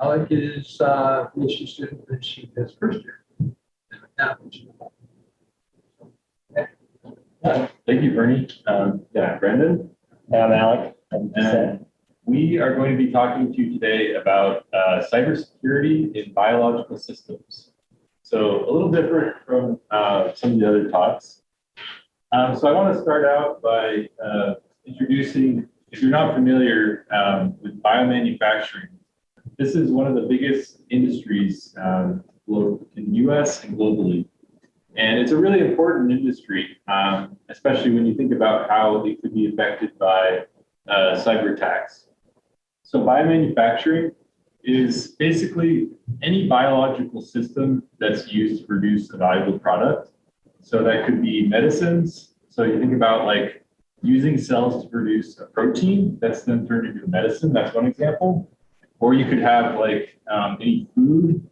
Alec is PhD student finishing his first year. Now, Thank you, Bernie. Brendan. I'm Alec. And we are going to be talking to you today about cybersecurity in biological systems. So a little different from some of the other talks. So I want to start out by introducing, if you're not familiar with biomanufacturing, this is one of the biggest industries in the US and globally. And it's a really important industry, especially when you think about how it could be affected by cyber attacks. So biomanufacturing is basically any biological system that's used to produce a valuable product. So that could be medicines. So you think about like using cells to produce a protein that's then turned into a medicine. That's one example. Or you could have like any food,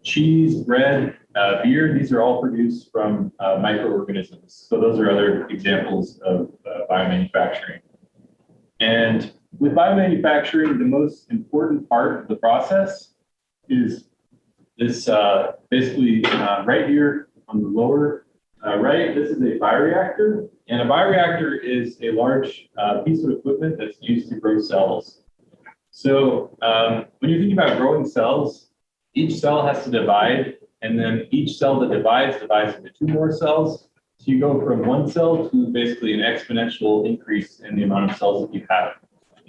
cheese, bread, beer. These are all produced from microorganisms. So those are other examples of biomanufacturing. And with biomanufacturing, the most important part of the process is this basically right here on the lower right, this is a bioreactor. And a bioreactor is a large piece of equipment that's used to grow cells. So when you're thinking about growing cells, each cell has to divide, and then each cell that divides into two more cells. So you go from one cell to basically an exponential increase in the amount of cells that you have.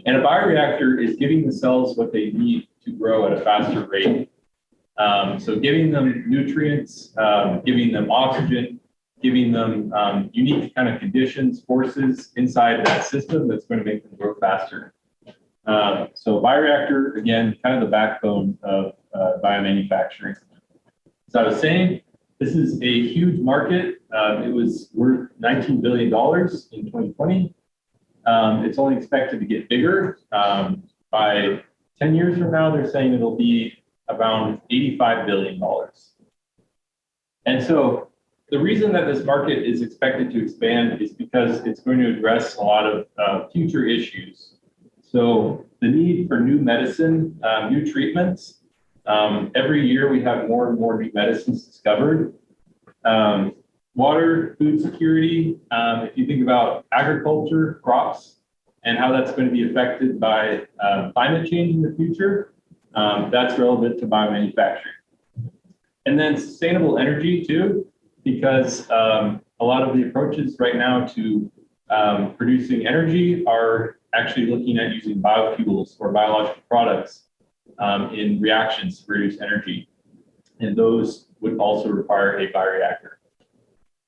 And a bioreactor is giving the cells what they need to grow at a faster rate. So giving them nutrients, giving them oxygen, giving them unique kind of conditions, forces inside that system that's going to make them grow faster. So bioreactor, again, kind of the backbone of biomanufacturing. So I was saying, this is a huge market. It was worth $19 billion in 2020. It's only expected to get bigger. By 10 years from now, they're saying it'll be around $85 billion. And so the reason that this market is expected to expand is because it's going to address a lot of future issues. So the need for new medicine, new treatments. Every year we have more and more new medicines discovered. Water, food security, if you think about agriculture, crops, and how that's going to be affected by climate change in the future, that's relevant to biomanufacturing. And then sustainable energy too, because a lot of the approaches right now to producing energy are actually looking at using biofuels or biological products in reactions to produce energy. And those would also require a bioreactor.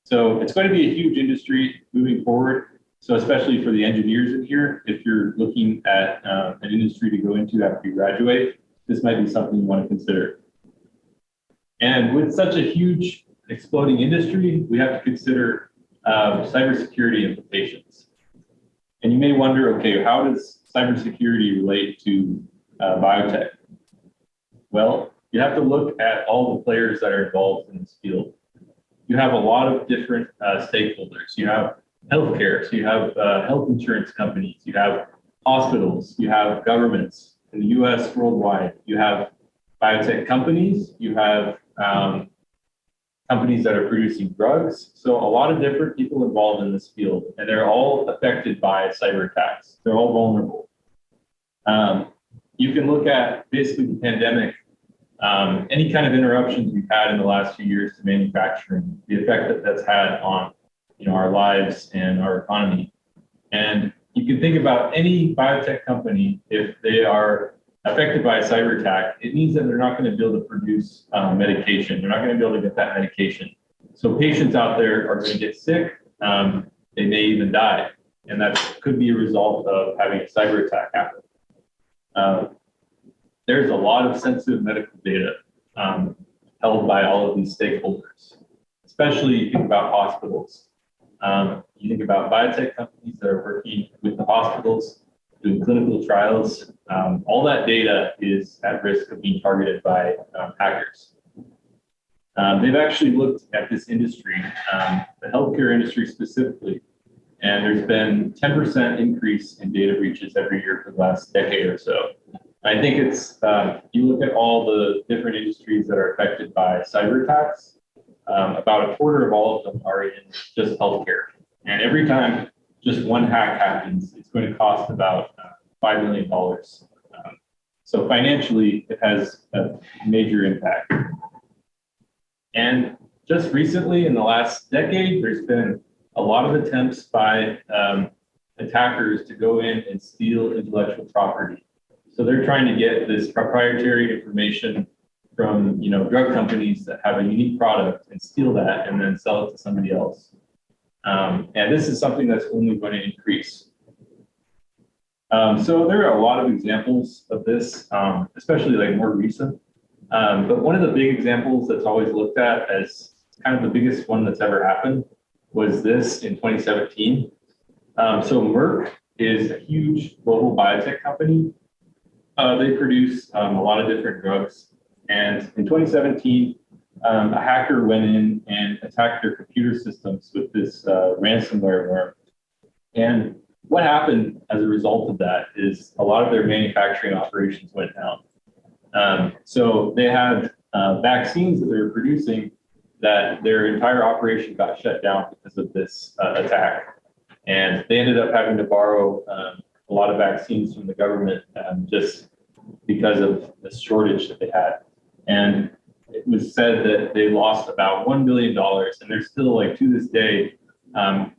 So it's going to be a huge industry moving forward. So especially for the engineers in here, if you're looking at an industry to go into after you graduate, this might be something you want to consider. And with such a huge exploding industry, we have to consider cybersecurity implications. And you may wonder, okay, how does cybersecurity relate to biotech? Well, you have to look at all the players that are involved in this field. You have a lot of different stakeholders. You have healthcare, so you have health insurance companies, you have hospitals, you have governments in the US, worldwide, you have biotech companies, you have companies that are producing drugs. So a lot of different people involved in this field, and they're all affected by cyber attacks. They're all vulnerable. You can look at basically the pandemic, any kind of interruptions we've had in the last few years to manufacturing, the effect that that's had on our lives and our economy. And you can think about any biotech company, if they are affected by a cyber attack, it means that they're not going to be able to produce medication. They're not going to be able to get that medication. So patients out there are going to get sick. They may even die. And that could be a result of having a cyber attack happen. There's a lot of sensitive medical data held by all of these stakeholders, especially you think about hospitals. You think about biotech companies that are working with the hospitals, doing clinical trials. All that data is at risk of being targeted by hackers. They've actually looked at this industry, the healthcare industry specifically, and there's been 10% increase in data breaches every year for the last decade or so. I think it's, you look at all the different industries that are affected by cyber attacks, about a quarter of all of them are in just healthcare. And every time just one hack happens, it's going to cost about $5 million. So financially, it has a major impact. And just recently, in the last decade, there's been a lot of attempts by attackers to go in and steal intellectual property. So they're trying to get this proprietary information from drug companies that have a unique product and steal that and then sell it to somebody else. And this is something that's only going to increase. So there are a lot of examples of this, especially like more recent. But one of the big examples that's always looked at as kind of the biggest one that's ever happened was this in 2017. So Merck is a huge global biotech company. They produce a lot of different drugs. And in 2017, a hacker went in and attacked their computer systems with this ransomware worm. And what happened as a result of that is a lot of their manufacturing operations went down. So they had vaccines that they were producing that their entire operation got shut down because of this attack. And they ended up having to borrow a lot of vaccines from the government just because of the shortage that they had. And it was said that they lost about $1 billion, and they're still, like, to this day,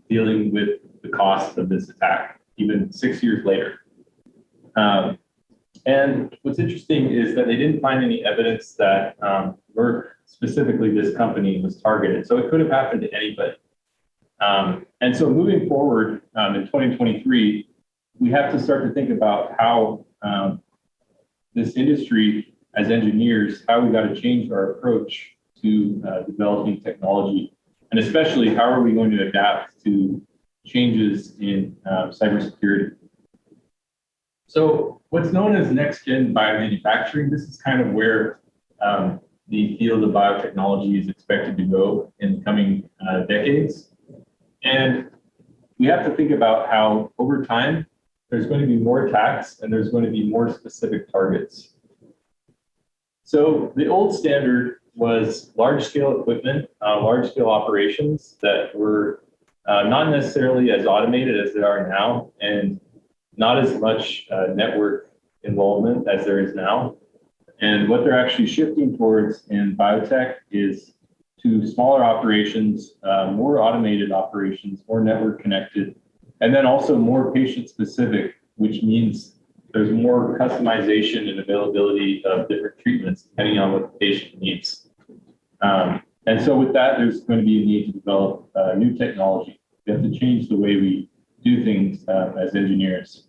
dealing with the cost of this attack, even 6 years later. And what's interesting is that they didn't find any evidence that Merck, specifically this company, was targeted. So it could have happened to anybody. And so moving forward in 2023, we have to start to think about how this industry, as engineers, how we got to change our approach to developing technology, and especially how are we going to adapt to changes in cybersecurity. So what's known as next-gen biomanufacturing, this is kind of where the field of biotechnology is expected to go in the coming decades. And we have to think about how over time, there's going to be more attacks and there's going to be more specific targets. So the old standard was large-scale equipment, large-scale operations that were not necessarily as automated as they are now, and not as much network involvement as there is now. And what they're actually shifting towards in biotech is to smaller operations, more automated operations, more network connected, and then also more patient specific, which means there's more customization and availability of different treatments depending on what the patient needs. And so with that, there's going to be a need to develop new technology. We have to change the way we do things as engineers.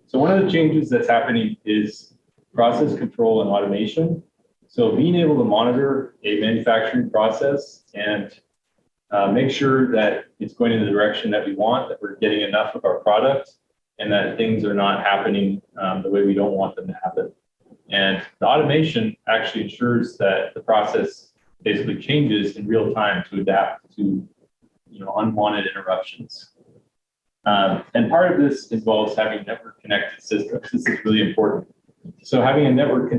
So one of the changes that's happening is process control and automation. So being able to monitor a manufacturing process and make sure that it's going in the direction that we want, that we're getting enough of our product, and that things are not happening the way we don't want them to happen. And the automation actually ensures that the process basically changes in real time to adapt to unwanted interruptions. And part of this involves having network connected systems. This is really important. So having a network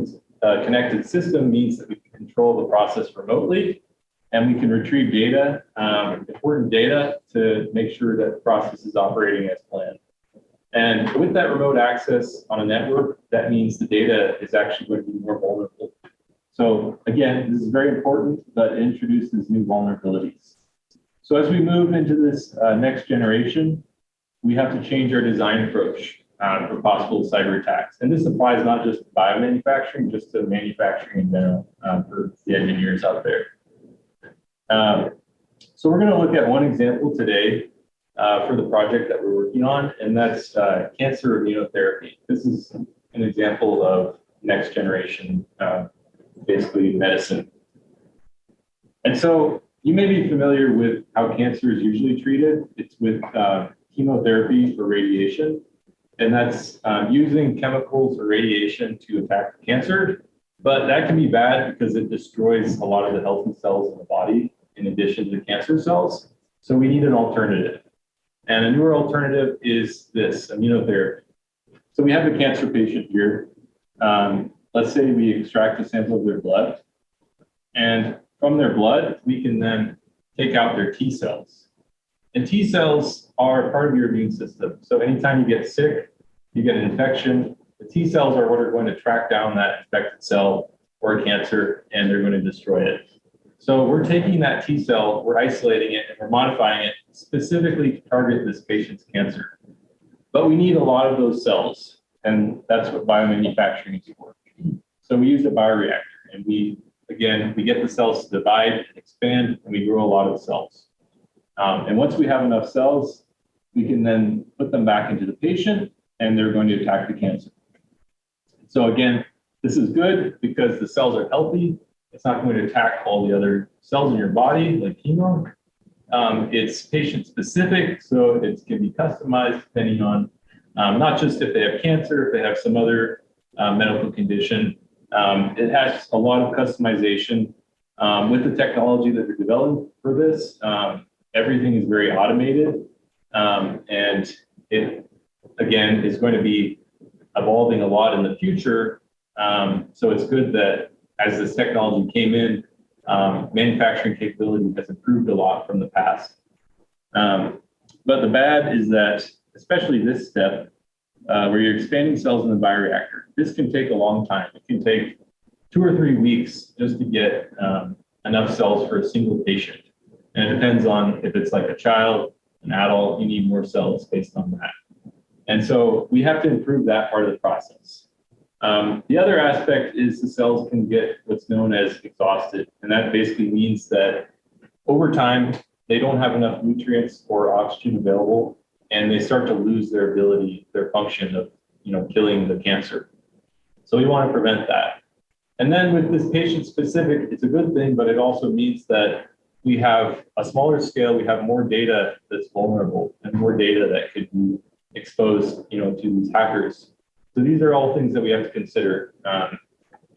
connected system means that we can control the process remotely, and we can retrieve data, important data, to make sure that the process is operating as planned. And with that remote access on a network, that means the data is actually going to be more vulnerable. So again, this is very important, but it introduces new vulnerabilities. So as we move into this next generation, we have to change our design approach for possible cyber attacks. And this applies not just to biomanufacturing, just to manufacturing in general for the engineers out there. So we're going to look at one example today for the project that we're working on, and that's cancer immunotherapy. This is an example of next generation, basically medicine. And so you may be familiar with how cancer is usually treated. It's with chemotherapy or radiation, and that's using chemicals or radiation to attack the cancer. But that can be bad because it destroys a lot of the healthy cells in the body in addition to the cancer cells. So we need an alternative. And a newer alternative is this, immunotherapy. So we have a cancer patient here. Let's say we extract a sample of their blood, and from their blood, we can then take out their T cells. And T cells are part of your immune system. So anytime you get sick, you get an infection, the T cells are what are going to track down that infected cell or a cancer, and they're going to destroy it. So we're taking that T cell, we're isolating it, and we're modifying it specifically to target this patient's cancer. But we need a lot of those cells, and that's what biomanufacturing is for. So we use a bioreactor, and we get the cells to divide and expand, and we grow a lot of cells. And once we have enough cells, we can then put them back into the patient, and they're going to attack the cancer. So again, this is good because the cells are healthy. It's not going to attack all the other cells in your body like chemo. It's patient specific, so it can be customized depending on not just if they have cancer, if they have some other medical condition. It has a lot of customization with the technology that they're developing for this. Everything is very automated, and it, again, is going to be evolving a lot in the future. So it's good that as this technology came in, manufacturing capability has improved a lot from the past. But the bad is that, especially this step, where you're expanding cells in the bioreactor, this can take a long time. It can take 2 or 3 weeks just to get enough cells for a single patient. And it depends on if it's like a child, an adult, you need more cells based on that. And so we have to improve that part of the process. The other aspect is the cells can get what's known as exhausted. And that basically means that over time, they don't have enough nutrients or oxygen available, and they start to lose their ability, their function of, killing the cancer. So we want to prevent that. And then with this patient specific, it's a good thing, but it also means that we have a smaller scale, we have more data that's vulnerable and more data that could be exposed, to these hackers. So these are all things that we have to consider.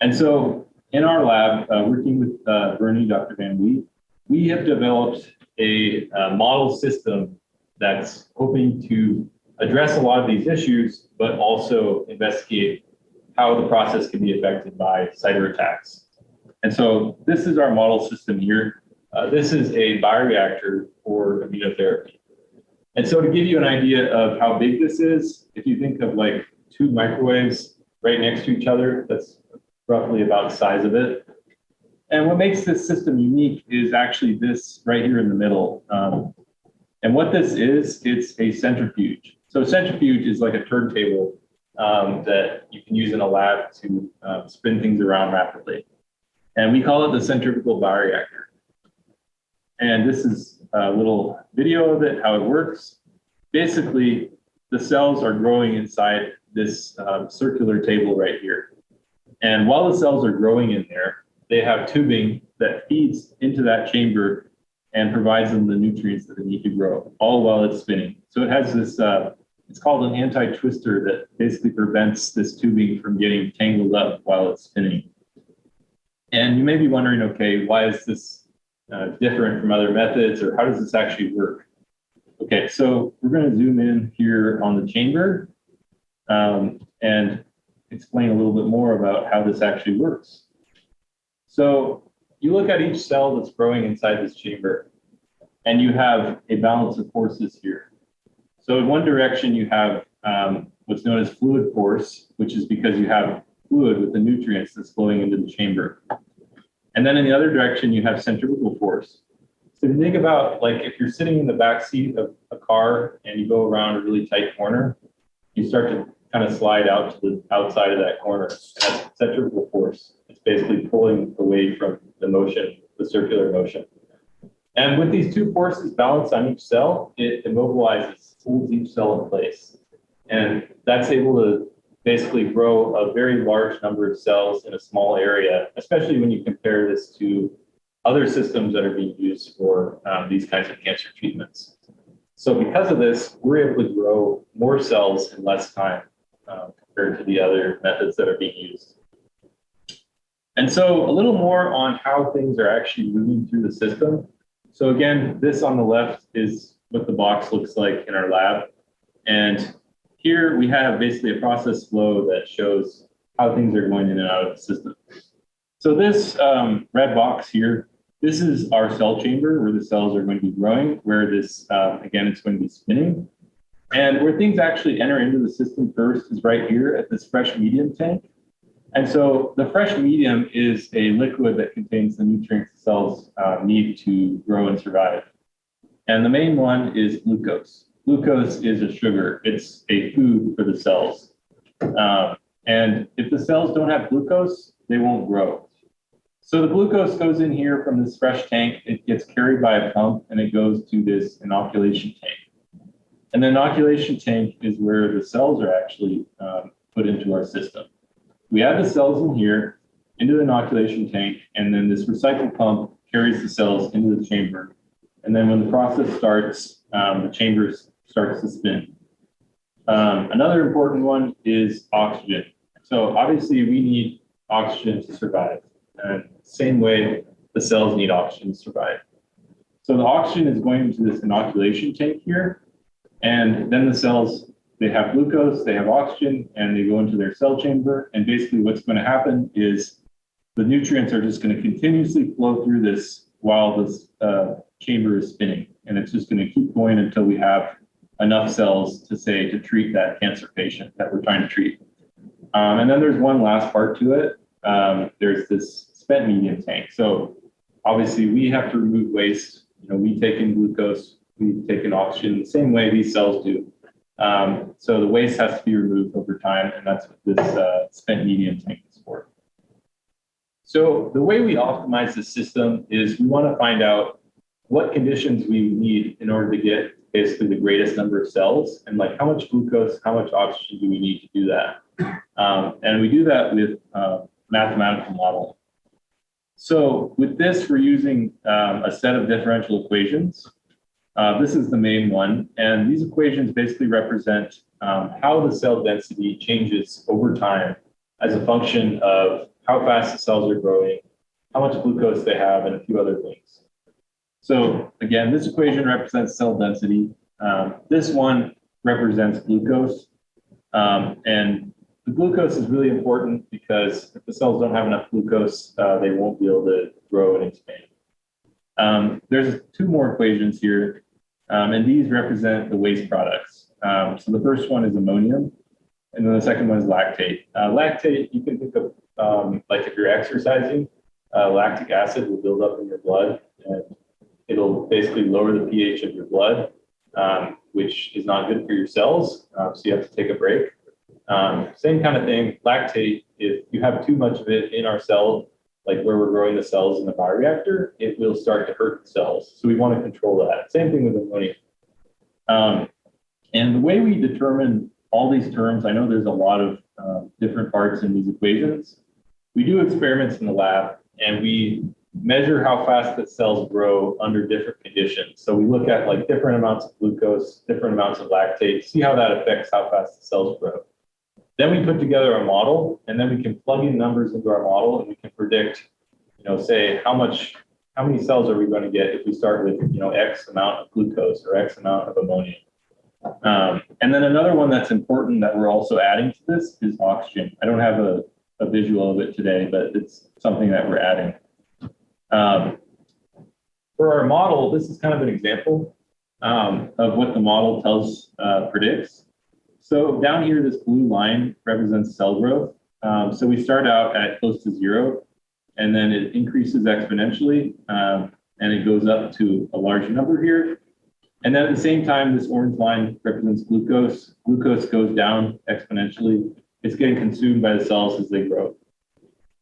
And so in our lab, working with Bernie, Dr. Van Wee, we have developed a model system that's hoping to address a lot of these issues, but also investigate how the process can be affected by cyber attacks. And so this is our model system here. This is a bioreactor for immunotherapy. And so to give you an idea of how big this is, if you think of like 2 microwaves right next to each other, that's roughly about the size of it. And what makes this system unique is actually this right here in the middle. And what this is, it's a centrifuge. So a centrifuge is like a turntable that you can use in a lab to spin things around rapidly. And we call it the centrifugal bioreactor. And this is a little video of it, how it works. Basically, the cells are growing inside this circular table right here. And while the cells are growing in there, they have tubing that feeds into that chamber and provides them the nutrients that they need to grow, all while it's spinning. So it has this, it's called an anti-twister that basically prevents this tubing from getting tangled up while it's spinning. And you may be wondering, okay, why is this different from other methods, or how does this actually work? Okay, so we're going to zoom in here on the chamber and explain a little bit more about how this actually works. So you look at each cell that's growing inside this chamber, and you have a balance of forces here. So in one direction, you have what's known as fluid force, which is because you have fluid with the nutrients that's flowing into the chamber. And then in the other direction, you have centrifugal force. So if you think about, like, if you're sitting in the back seat of a car and you go around a really tight corner, you start to kind of slide out to the outside of that corner. And that's centrifugal force. It's basically pulling away from the motion, the circular motion. And with these 2 forces balanced on each cell, it immobilizes, holds each cell in place. And that's able to basically grow a very large number of cells in a small area, especially when you compare this to other systems that are being used for these kinds of cancer treatments. So because of this, we're able to grow more cells in less time compared to the other methods that are being used. And so a little more on how things are actually moving through the system. So again, this on the left is what the box looks like in our lab. And here we have basically a process flow that shows how things are going in and out of the system. So this red box here, this is our cell chamber where the cells are going to be growing, where this, again, it's going to be spinning. And where things actually enter into the system first is right here at this fresh medium tank. And so the fresh medium is a liquid that contains the nutrients the cells need to grow and survive. And the main one is glucose. Glucose is a sugar. It's a food for the cells. And if the cells don't have glucose, they won't grow. So the glucose goes in here from this fresh tank. It gets carried by a pump and it goes to this inoculation tank. And the inoculation tank is where the cells are actually put into our system. We add the cells in here into the inoculation tank, and then this recycle pump carries the cells into the chamber. And then when the process starts, the chamber starts to spin. Another important one is oxygen. So obviously we need oxygen to survive. And same way the cells need oxygen to survive. So the oxygen is going into this inoculation tank here. And then the cells, they have glucose, they have oxygen, and they go into their cell chamber. And basically what's going to happen is the nutrients are just going to continuously flow through this while this chamber is spinning. And it's just going to keep going until we have enough cells to treat that cancer patient that we're trying to treat. And then there's one last part to it. There's this spent medium tank. So obviously we have to remove waste. We take in glucose, we take in oxygen the same way these cells do. So the waste has to be removed over time, and that's what this spent medium tank is for. So the way we optimize the system is we want to find out what conditions we need in order to get basically the greatest number of cells, and like how much glucose, how much oxygen do we need to do that? And we do that with mathematical model. So with this, we're using a set of differential equations. This is the main one, and these equations basically represent how the cell density changes over time as a function of how fast the cells are growing, how much glucose they have, and a few other things. So again, this equation represents cell density. This one represents glucose, and the glucose is really important because if the cells don't have enough glucose, they won't be able to grow and expand. There's two more equations here, and these represent the waste products. So the first one is ammonium, and then the second one is lactate. Lactate, you can think of like if you're exercising, lactic acid will build up in your blood, and it'll basically lower the pH of your blood, which is not good for your cells, so you have to take a break. Same kind of thing, lactate, if you have too much of it in our cell, like where we're growing the cells in the bioreactor, it will start to hurt the cells. So we want to control that. Same thing with ammonia. And the way we determine all these terms, I know there's a lot of different parts in these equations. We do experiments in the lab, and we measure how fast the cells grow under different conditions. So we look at like different amounts of glucose, different amounts of lactate, see how that affects how fast the cells grow. Then we put together a model, and then we can plug in numbers into our model, and we can predict, say how many cells are we going to get if we start with, X amount of glucose or X amount of ammonia. And then another one that's important that we're also adding to this is oxygen. I don't have a visual of it today, but it's something that we're adding. For our model, this is kind of an example of what the model predicts. So down here, this blue line represents cell growth. So we start out at close to 0, and then it increases exponentially, and it goes up to a large number here. And then at the same time, this orange line represents glucose. Glucose goes down exponentially. It's getting consumed by the cells as they grow.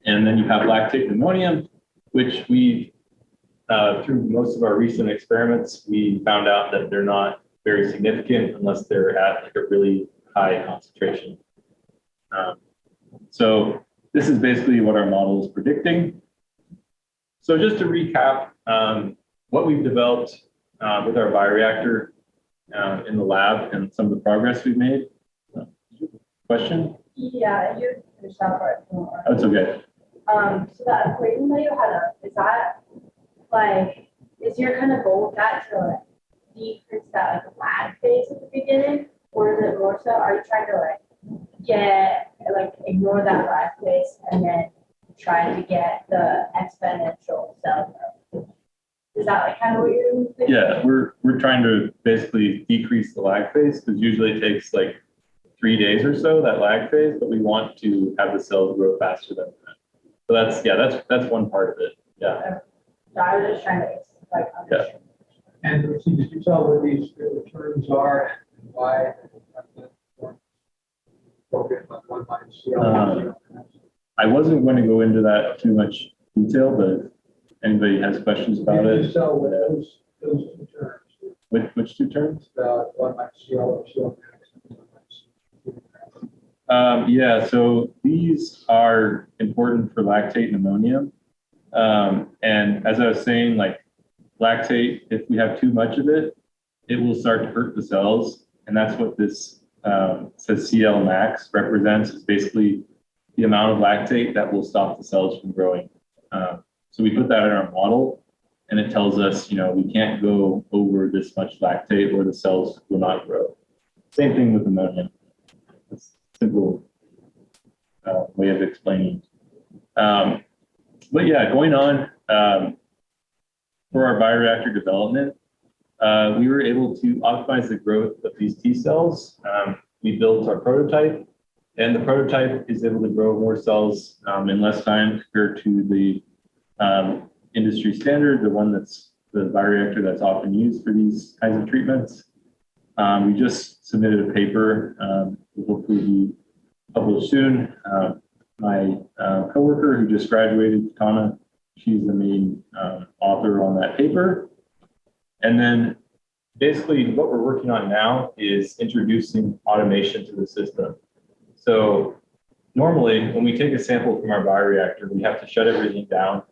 And then you have lactate and ammonium, which we, through most of our recent experiments, we found out that they're not very significant unless they're at like a really high concentration. So this is basically what our model is predicting. So just to recap, what we've developed with our bioreactor in the lab and some of the progress we've made. Question? Yeah, you finished that part. That's okay. So that equation that you had up, is that like, is your kind of goal with that to like decrease that like lag phase at the beginning? Or is it more so, are you trying to ignore that lag phase and then try to get the exponential cell growth? Is that like kind of what you're thinking? Yeah, we're trying to basically decrease the lag phase because usually it takes like 3 days or so, that lag phase, but we want to have the cells grow faster than that. So that's one part of it. Yeah. So I was just trying to understand. And did you tell what these terms are and why? Focus on one line CL. I wasn't going to go into that too much detail, but if anybody has questions about Can you it. just tell what those two terms, Which two terms? about one line CL or CL max and one line CL. Yeah, so these are important for lactate and ammonium. And as I was saying, like lactate, if we have too much of it, it will start to hurt the cells. And that's what this says CL max represents, is basically the amount of lactate that will stop the cells from growing. So we put that in our model and it tells us, we can't go over this much lactate or the cells will not grow. Same thing with ammonium. It's a simple way of explaining. But yeah, going on, for our bioreactor development, we were able to optimize the growth of these T cells. We built our prototype, and the prototype is able to grow more cells in less time compared to the industry standard, the one that's the bioreactor that's often used for these kinds of treatments. We just submitted a paper, will hopefully be published soon. My coworker who just graduated, Kana, she's the main author on that paper. And then basically what we're working on now is introducing automation to the system. So normally when we take a sample from our bioreactor, we have to shut everything down,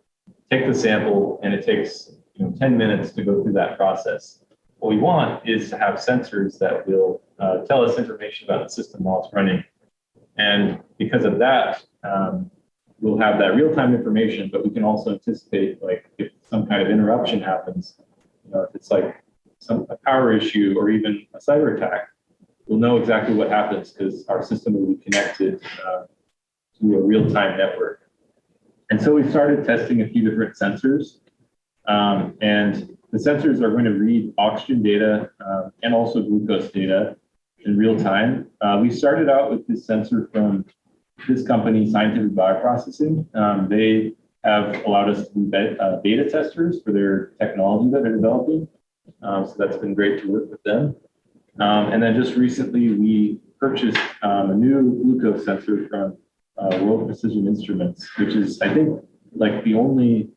take the sample, and it takes 10 minutes to go through that process. What we want is to have sensors that will tell us information about the system while it's running. And because of that, we'll have that real-time information, but we can also anticipate like if some kind of interruption happens, if it's like a power issue or even a cyber attack, we'll know exactly what happens because our system will be connected to a real-time network. And so we started testing a few different sensors, and the sensors are going to read oxygen data and also glucose data in real time. We started out with this sensor from this company, Scientific Bioprocessing. They have allowed us to be beta testers for their technology that they're developing. So that's been great to work with them. And then just recently, we purchased a new glucose sensor from World Precision Instruments, which is, I think, like the only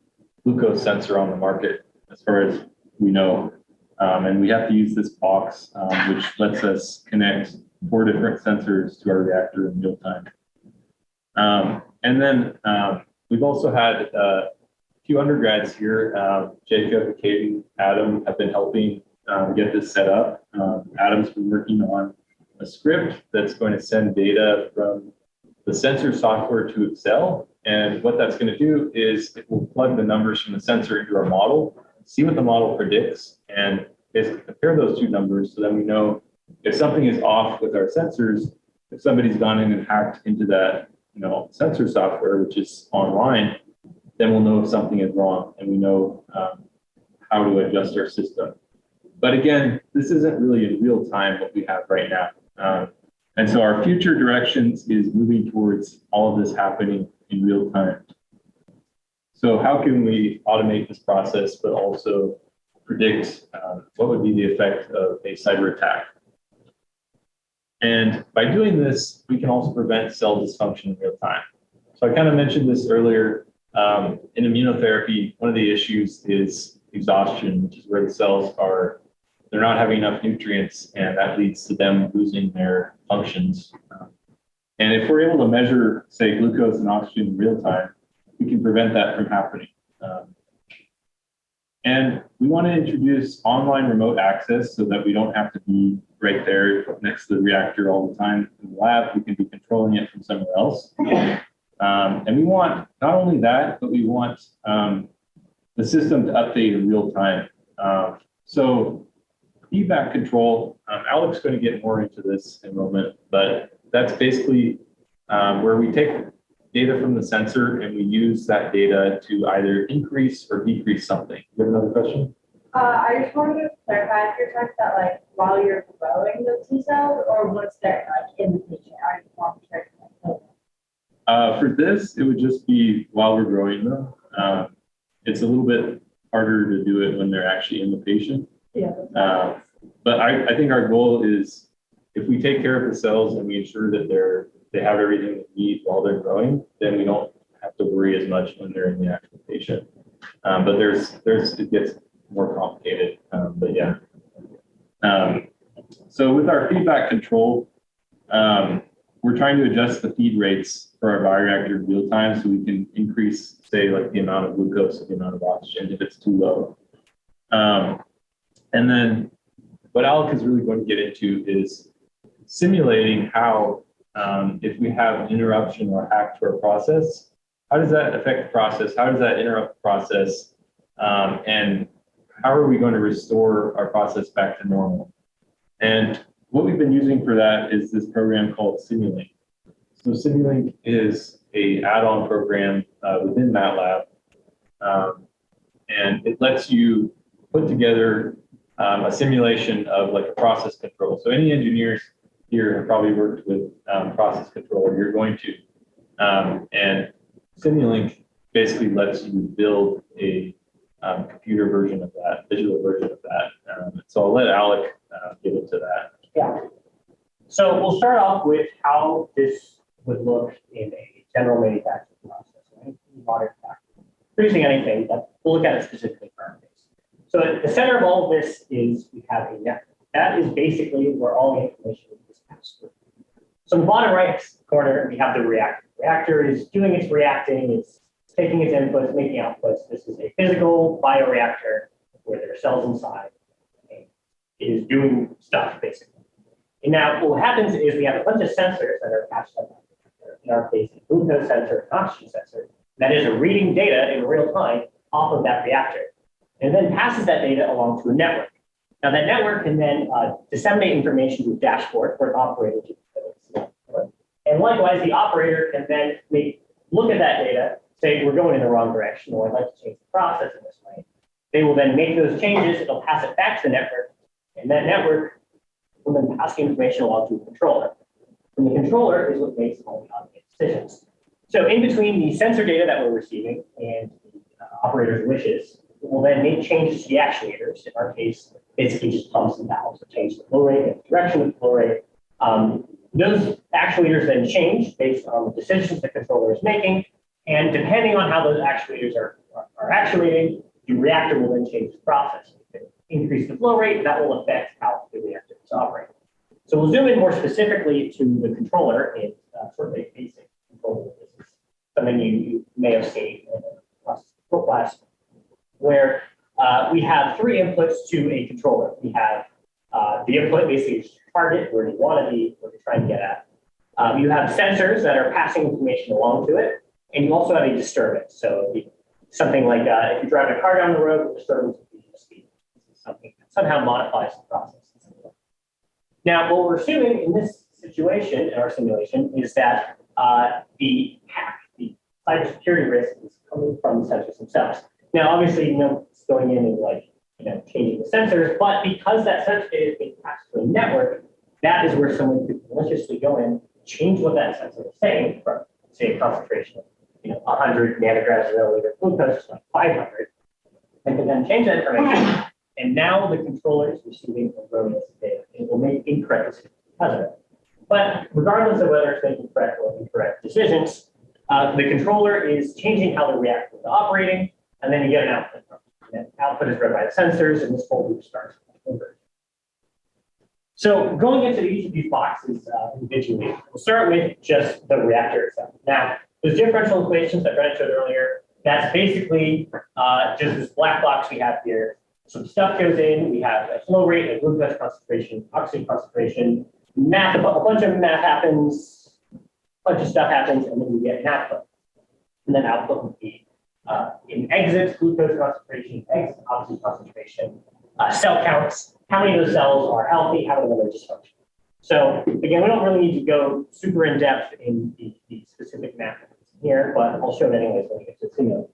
glucose sensor on the market, as far as we know. And we have to use this box, which lets us connect 4 different sensors to our reactor in real time. And then we've also had a few undergrads here, Jacob, Katie, Adam, have been helping get this set up. Adam's been working on a script that's going to send data from the sensor software to Excel. And what that's going to do is it will plug the numbers from the sensor into our model, see what the model predicts, and basically compare those two numbers so then we know if something is off with our sensors, if somebody's gone in and hacked into that sensor software, which is online, then we'll know if something is wrong and we know how to adjust our system. But again, this isn't really in real time what we have right now. And so our future directions is moving towards all of this happening in real time. So how can we automate this process, but also predict what would be the effect of a cyber attack? And by doing this, we can also prevent cell dysfunction in real time. So I kind of mentioned this earlier. In immunotherapy, one of the issues is exhaustion, which is where the cells they're not having enough nutrients, and that leads to them losing their functions. And if we're able to measure, say, glucose and oxygen in real time, we can prevent that from happening. And we want to introduce online remote access so that we don't have to be right there next to the reactor all the time in the lab. We can be controlling it from somewhere else. And we want not only that, but we want the system to update in real time. So feedback control, Alec's going to get more into this in a moment, but that's basically where we take data from the sensor and we use that data to either increase or decrease something. You have another question? I just wanted to clarify if you're talking about like while you're growing the T cells or once they're like in the patient, are you monitoring them? For this, it would just be while we're growing them. It's a little bit harder to do it when they're actually in the patient. Yeah. But I think our goal is if we take care of the cells and we ensure that they have everything they need while they're growing, then we don't have to worry as much when they're in the actual patient. But it gets more complicated. But yeah. So with our feedback control, we're trying to adjust the feed rates for our bioreactor in real time so we can increase, say, like the amount of glucose or the amount of oxygen if it's too low. And then what Alec is really going to get into is simulating how, if we have an interruption or hack to our process, how does that affect the process? How does that interrupt the process? And how are we going to restore our process back to normal? And what we've been using for that is this program called Simulink. So Simulink is an add-on program within MATLAB, and it lets you put together a simulation of like a process control. So any engineers here have probably worked with process control. You're going to, and Simulink basically lets you build a computer version of that, digital version of that. So I'll let Alec get into that. Yeah. So we'll start off with how this would look in a general manufacturing process, right? Modern factory. Producing anything, but we'll look at it specifically for our case. So at the center of all of this is we have a network. That is basically where all the information is passed through. So in the bottom right corner, we have the reactor. The reactor is doing its reacting, it's taking its inputs, making outputs. This is a physical bioreactor where there are cells inside. And it is doing stuff, basically. And now what happens is we have a bunch of sensors that are attached to that. In our case, a glucose sensor, an oxygen sensor, that is reading data in real time off of that reactor. And then passes that data along to a network. Now that network can then disseminate information to a dashboard for an operator to. And likewise, the operator can then look at that data, say we're going in the wrong direction, or I'd like to change the process in this way. They will then make those changes, it'll pass it back to the network, and that network will then pass the information along to a controller. And the controller is what makes all the automated decisions. So in between the sensor data that we're receiving and the operator's wishes, we'll then make changes to the actuators. In our case, basically just pumps and valves to change the flow rate and the direction of the flow rate. Those actuators then change based on the decisions the controller is making. And depending on how those actuators are actuating, the reactor will then change the process. Increase the flow rate, and that will affect how the reactor is operating. So we'll zoom in more specifically to the controller in sort of a basic controller. This is something you may have seen in the process control class, where we have three inputs to a controller. We have the input basically is target, where you want to be, where you're trying to get at. You have sensors that are passing information along to it, and you also have a disturbance. So it'd be something like if you drive a car down the road, the disturbance would be the speed. This is something that somehow modifies the process. Now, what we're assuming in this situation, in our simulation, is that the hack, the cybersecurity risk is coming from the sensors themselves. Now, obviously, it's going in and changing the sensors, but because that sensor data is being passed to a network, that is where someone could maliciously go in, change what that sensor is saying from, say, a concentration of 100 nanograms per milliliter glucose to 500, and can then change that information. And now the controller is receiving erroneous data. It will make incorrect decisions because of it. But regardless of whether it's making correct or incorrect decisions, the controller is changing how the reactor is operating, and then you get an output. And that output is read by the sensors, and this whole loop starts over. So going into each of these boxes individually, we'll start with just the reactor itself. Now, those differential equations that Brent showed earlier, that's basically just this black box we have here. Some stuff goes in, we have a flow rate, a glucose concentration, oxygen concentration, math, a bunch of math happens, a bunch of stuff happens, and then we get an output. And then output would be in exit, glucose concentration, exit, oxygen concentration, cell counts, how many of those cells are healthy, how many of them are dysfunctional. So again, we don't really need to go super in depth in the specific math here, but I'll show it anyways when we get to the simulator.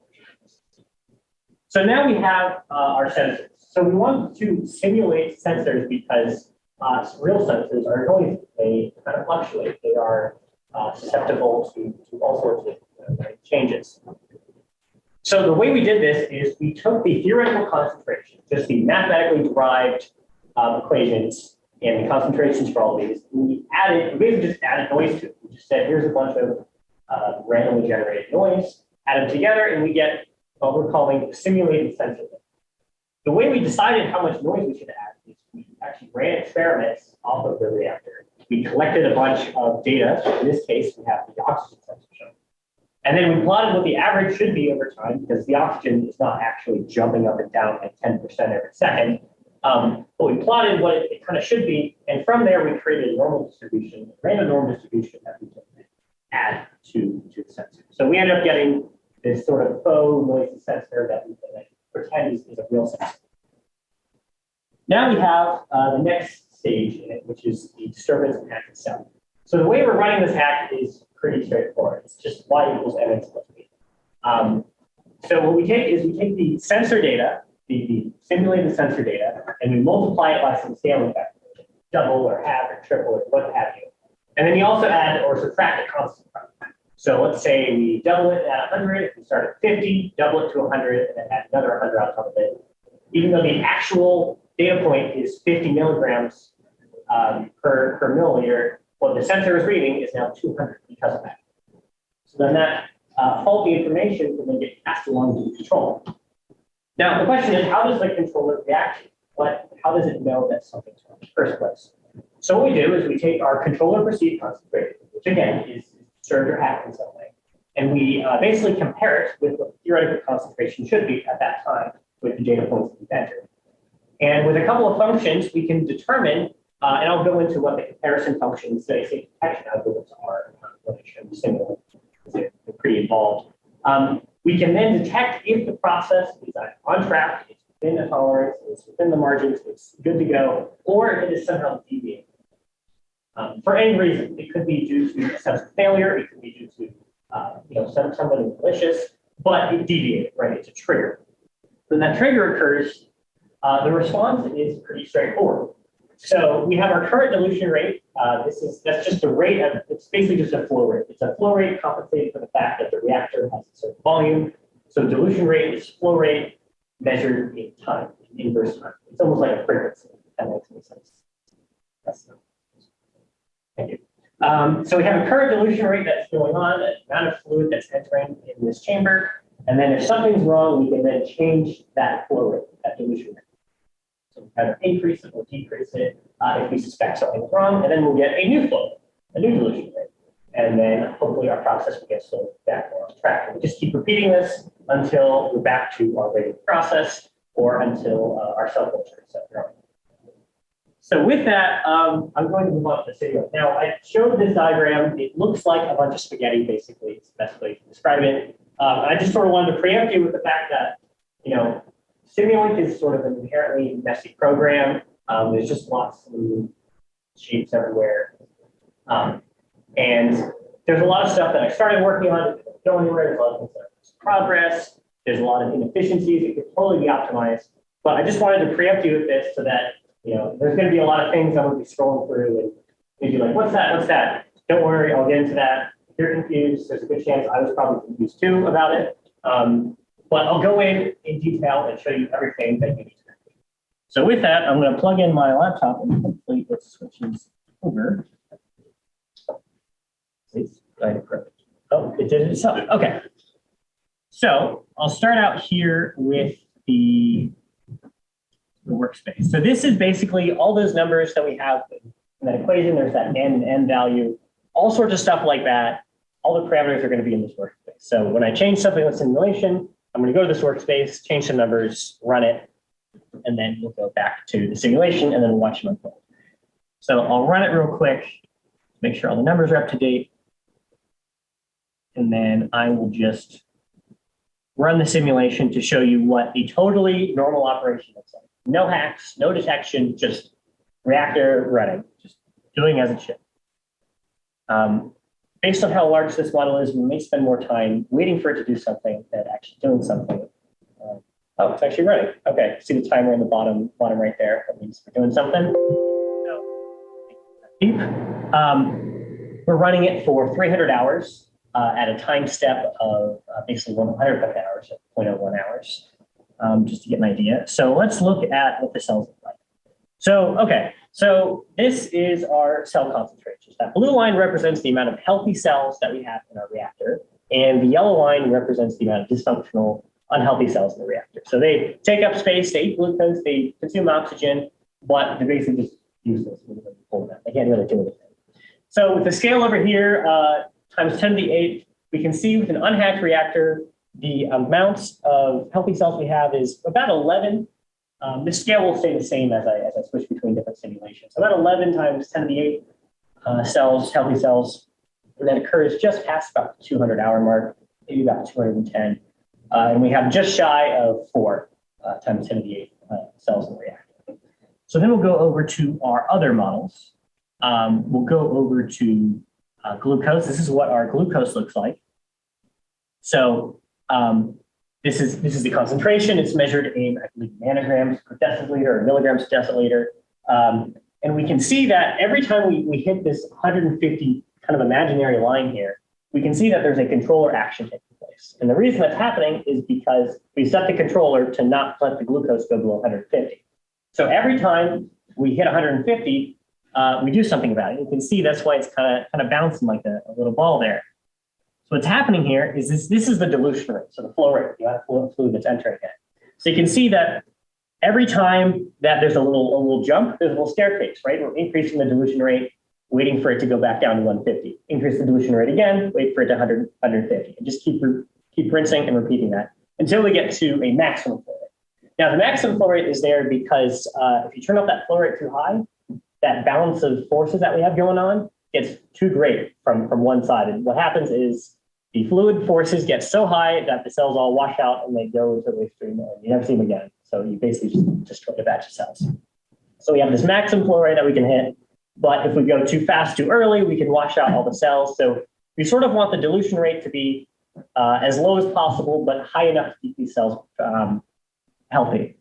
So now we have our sensors. So we want to simulate sensors because real sensors are noisy. They kind of fluctuate. They are susceptible to all sorts of changes. So the way we did this is we took the theoretical concentration, just the mathematically derived equations and the concentrations for all of these. We basically just added noise to it. We just said, here's a bunch of randomly generated noise, add them together, and we get what we're calling simulated sensor. The way we decided how much noise we should add is we actually ran experiments off of the reactor. We collected a bunch of data. So in this case, we have the oxygen sensor shown. And then we plotted what the average should be over time because the oxygen is not actually jumping up and down at 10% every second. But we plotted what it kind of should be. And from there, we created a normal distribution, a random normal distribution that we can add to the sensor. So we ended up getting this sort of faux noisy sensor that we can pretend is a real sensor. Now we have the next stage in it, which is the disturbance hack itself. So the way we're running this hack is pretty straightforward. It's just y equals mn plus b. So what we take is we take the sensor data, the simulated sensor data, and we multiply it by some scaling factor, double or half or triple or what have you. And then you also add or subtract a constant. So let's say we double it at 100, we start at 50, double it to 100, and then add another 100 on top of it. Even though the actual data point is 50 milligrams per milliliter, what the sensor is reading is now 200 because of that. So then that faulty information can then get passed along to the controller. Now, the question is, how does the controller react? How does it know that something's wrong in the first place? So what we do is we take our controller perceived concentration, which again is served or hacked in some way, and we basically compare it with what the theoretical concentration should be at that time with the data points that we've entered. And with a couple of functions, we can determine, and I'll go into what the comparison functions, say detection algorithms are when I show you simulate, because they're pretty involved. We can then detect if the process is on track, it's within the tolerance, it's within the margins, it's good to go, or if it is somehow deviating. For any reason, it could be due to a sensor failure, it could be due to somebody malicious, but it deviated, right? It's a trigger. When that trigger occurs, the response is pretty straightforward. So we have our current dilution rate. That's just a rate of, it's basically just a flow rate. It's a flow rate compensated for the fact that the reactor has a certain volume. So dilution rate is flow rate measured in time, in inverse time. It's almost like a frequency, if that makes any sense. Thank you. So we have a current dilution rate that's going on, the amount of fluid that's entering in this chamber. And then if something's wrong, we can then change that flow rate, that dilution rate. So we either increase it or decrease it if we suspect something's wrong, and then we'll get a new flow, a new dilution rate. And then hopefully our process will get slowed back more on track. And we just keep repeating this until we're back to our rated process or until our cell culture is set going. So with that, I'm going to move on to the video. Now, I showed this diagram. It looks like a bunch of spaghetti, basically. It's the best way to describe it. I just sort of wanted to preempt you with the fact that, Simulink is sort of an inherently messy program. There's just lots of shapes everywhere. And there's a lot of stuff that I started working on. It's going anywhere. There's a lot of things that are progress. There's a lot of inefficiencies. It could totally be optimized. But I just wanted to preempt you with this so that, there's going to be a lot of things I'm going to be scrolling through and maybe like, what's that? What's that? Don't worry, I'll get into that. If you're confused, there's a good chance I was probably confused too about it. But I'll go in detail and show you everything that you need to know. So with that, I'm going to plug in my laptop and hopefully it switches over. Please. Oh, it did it itself. Okay. So I'll start out here with the workspace. So this is basically all those numbers that we have in that equation. There's that n and n value, all sorts of stuff like that. All the parameters are going to be in this workspace. So when I change something with simulation, I'm going to go to this workspace, change some numbers, run it, and then we'll go back to the simulation and then we'll watch them unfold. So I'll run it real quick, make sure all the numbers are up to date. And then I will just run the simulation to show you what a totally normal operation looks like. no hacks, no detection, just reactor running, just doing as it should. Based on how large this model is, we may spend more time waiting for it to do something than actually doing something. Oh, it's actually running. Okay, see the timer in the bottom right there. That means we're doing something. We're running it for 300 hours at a time step of basically 100 hours at 0.01 hours, just to get an idea. So let's look at what the cells look like. So, okay, so this is our cell concentrations. That blue line represents the amount of healthy cells that we have in our reactor, and the yellow line represents the amount of dysfunctional, unhealthy cells in the reactor. So they take up space, they eat glucose, they consume oxygen, but they're basically just useless. They can't really do anything. So with the scale over here, times 10 to the 8th, we can see with an unhatched reactor, the amounts of healthy cells we have is about 11. This scale will stay the same as I switch between different simulations. So about 11 times 10 to the 8th cells, healthy cells, and that occurs just past about the 200-hour mark, maybe about 210. And we have just shy of 4 times 10 to the 8th cells in the reactor. So then we'll go over to our other models. We'll go over to glucose. This is what our glucose looks like. So this is the concentration. It's measured in, I believe, nanograms per deciliter or milligrams per deciliter. And we can see that every time we hit this 150 kind of imaginary line here, we can see that there's a controller action taking place. And the reason that's happening is because we set the controller to not let the glucose go below 150. So every time we hit 150, we do something about it. You can see that's why it's kind of bouncing like a little ball there. So what's happening here is this is the dilution rate, so the flow rate, the amount of fluid that's entering it. So you can see that every time that there's a little jump, there's a little staircase, right? We're increasing the dilution rate, waiting for it to go back down to 150. Increase the dilution rate again, wait for it to 100, 150, and just keep rinsing and repeating that until we get to a maximum flow rate. Now the maximum flow rate is there because if you turn up that flow rate too high, that balance of forces that we have going on gets too great from one side. And what happens is the fluid forces get so high that the cells all wash out and they go into the waste stream and you never see them again. So you basically just destroy a batch of cells. So we have this maximum flow rate that we can hit, but if we go too fast, too early, we can wash out all the cells. So we sort of want the dilution rate to be as low as possible, but high enough to keep these cells healthy.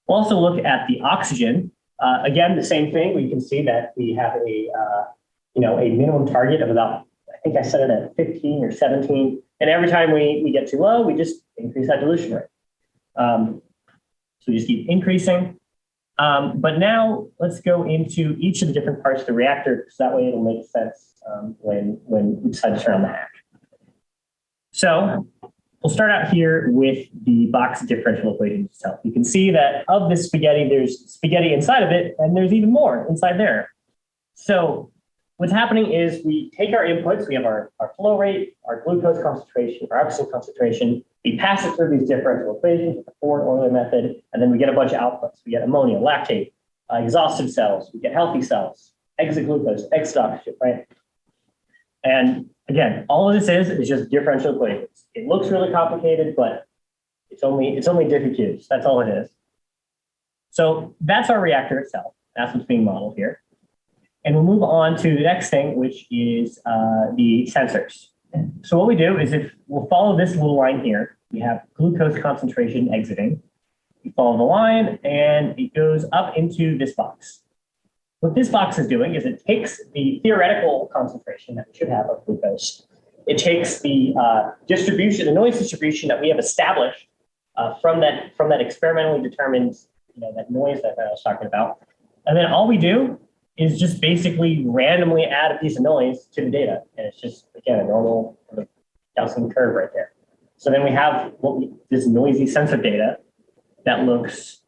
We'll also look at the oxygen. Again, the same thing. We can see that we have a minimum target of about, I think I set it at 15 or 17. And every time we get too low, we just increase that dilution rate. So we just keep increasing. But now let's go into each of the different parts of the reactor, because that way it'll make sense when we decide to turn on the hack. So we'll start out here with the box differential equation itself. You can see that of this spaghetti, there's spaghetti inside of it, and there's even more inside there. So what's happening is we take our inputs, we have our flow rate, our glucose concentration, our oxygen concentration, we pass it through these differential equations with the Ford-Euler method, and then we get a bunch of outputs. We get ammonia, lactate, exhausted cells, we get healthy cells, exit glucose, exit oxygen, right? And again, all of this is just differential equations. It looks really complicated, but it's only diffy cubes. That's all it is. So that's our reactor itself. That's what's being modeled here. And we'll move on to the next thing, which is the sensors. So what we do is if we'll follow this little line here, we have glucose concentration exiting. We follow the line and it goes up into this box. What this box is doing is it takes the theoretical concentration that we should have of glucose. It takes the distribution, the noise distribution that we have established from that experimentally determined, that noise that I was talking about. And then all we do is just basically randomly add a piece of noise to the data. And it's just, again, a normal Gaussian curve right there. So then we have this noisy sensor data that looks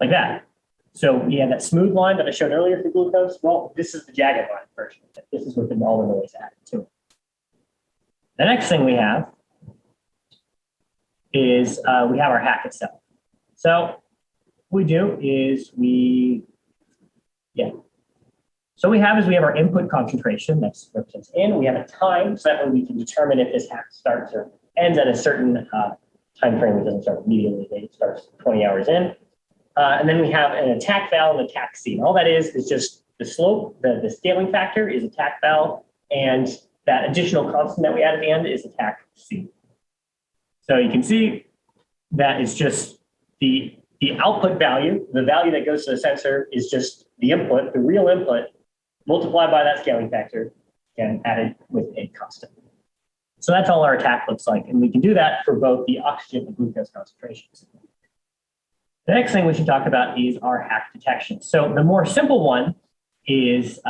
like that. So we have that smooth line that I showed earlier for glucose. Well, this is the jagged line version. This is with all the noise added to it. The next thing we have is we have our hack itself. So what we do is So we have our input concentration that represents in. We have a time, so that way we can determine if this hack starts or ends at a certain time frame. It doesn't start immediately. It starts 20 hours in. And then we have an attack val and attack C. And all that is just the slope, the scaling factor is attack val, and that additional constant that we add at the end is attack C. So you can see that it's just the output value, the value that goes to the sensor is just the input, the real input, multiplied by that scaling factor and added with a constant. So that's all our attack looks like. And we can do that for both the oxygen and glucose concentrations. The next thing we should talk about is our hack detection. So the more simple one is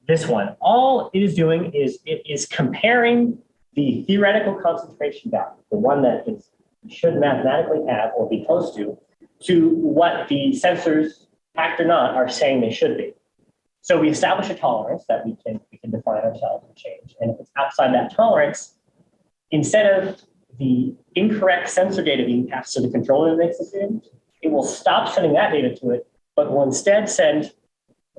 this one. All it is doing is it is comparing the theoretical concentration value, the one that is should mathematically have or be close to what the sensors, hacked or not, are saying they should be. So we establish a tolerance that we can define ourselves and change. And if it's outside that tolerance, instead of the incorrect sensor data being passed to the controller that makes decisions, it will stop sending that data to it, but will instead send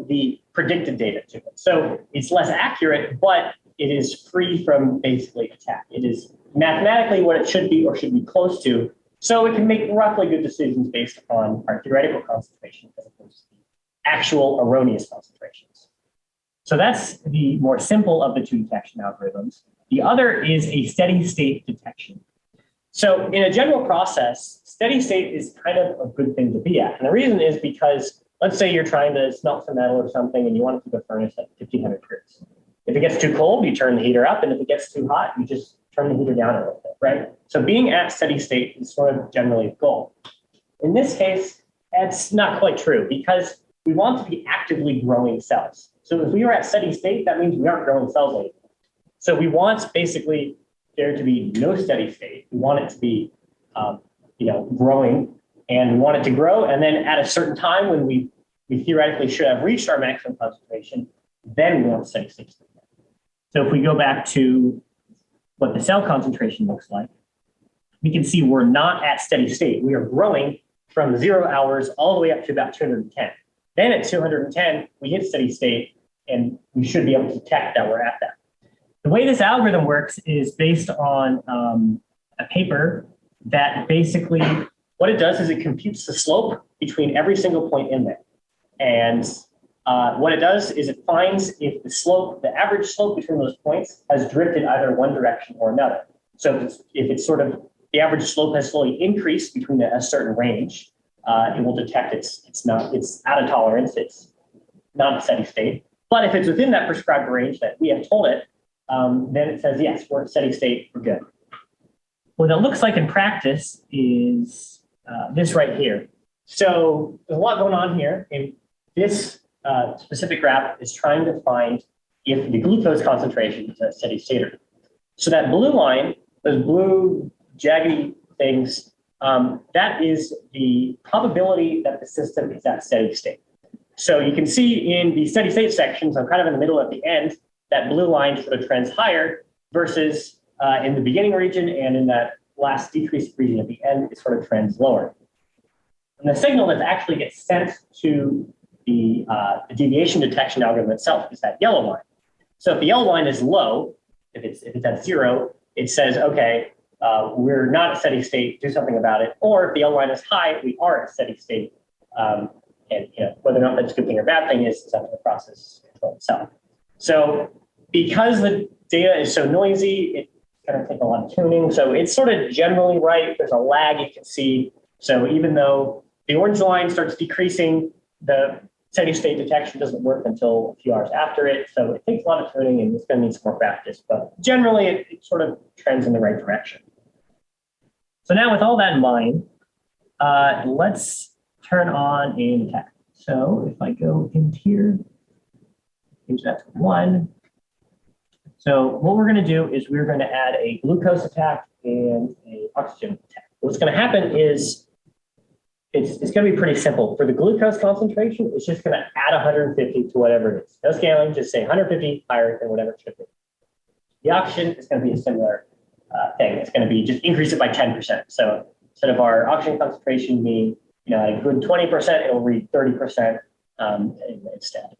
the predicted data to it. So it's less accurate, but it is free from basically attack. It is mathematically what it should be or should be close to. So it can make roughly good decisions based upon our theoretical concentration as opposed to the actual erroneous concentrations. So that's the more simple of the two detection algorithms. The other is a steady state detection. So in a general process, steady state is kind of a good thing to be at. And the reason is because let's say you're trying to smelt some metal or something and you want to keep a furnace at 1500 Hertz. If it gets too cold, you turn the heater up, and if it gets too hot, you just turn the heater down a little bit, right? So being at steady state is sort of generally the goal. In this case, that's not quite true because we want to be actively growing cells. So if we are at steady state, that means we aren't growing cells anymore. So we want basically there to be no steady state. We want it to be, growing, and we want it to grow. And then at a certain time when we theoretically should have reached our maximum concentration, then we want steady state. So if we go back to what the cell concentration looks like, we can see we're not at steady state. We are growing from 0 hours all the way up to about 210. Then at 210, we hit steady state, and we should be able to detect that we're at that. The way this algorithm works is based on a paper that basically, what it does is it computes the slope between every single point in there. And what it does is it finds if the average slope between those points has drifted either one direction or another. So if it's sort of, the average slope has slowly increased between a certain range, it will detect it's out of tolerance, it's not a steady state. But if it's within that prescribed range that we have told it, then it says, yes, we're at steady state, we're good. What it looks like in practice is this right here. So there's a lot going on here. And this specific graph is trying to find if the glucose concentration is at steady state. So that blue line, those blue jaggedy things, that is the probability that the system is at steady state. So you can see in the steady state sections, I'm kind of in the middle at the end, that blue line sort of trends higher versus in the beginning region and in that last decreased region at the end, it sort of trends lower. And the signal that actually gets sent to the deviation detection algorithm itself is that yellow line. So if the yellow line is low, if it's at 0, it says, okay, we're not at steady state, do something about it. Or if the yellow line is high, we are at steady state. And whether or not that's a good thing or bad thing is up to the process control itself. So because the data is so noisy, it's going to take a lot of tuning. So it's sort of generally right. There's a lag you can see. So even though the orange line starts decreasing, the steady state detection doesn't work until a few hours after it. So it takes a lot of tuning and it's going to need some more practice. But generally, it sort of trends in the right direction. So now with all that in mind, let's turn on an attack. So if I go in here, change that to 1. So what we're going to do is we're going to add a glucose attack and an oxygen attack. What's going to happen is it's going to be pretty simple. For the glucose concentration, it's just going to add 150 to whatever it is. No scaling, just say 150 higher than whatever it should be. The oxygen is going to be a similar thing. It's going to be just increase it by 10%. So instead of our oxygen concentration being a good 20%, it'll read 30% instead.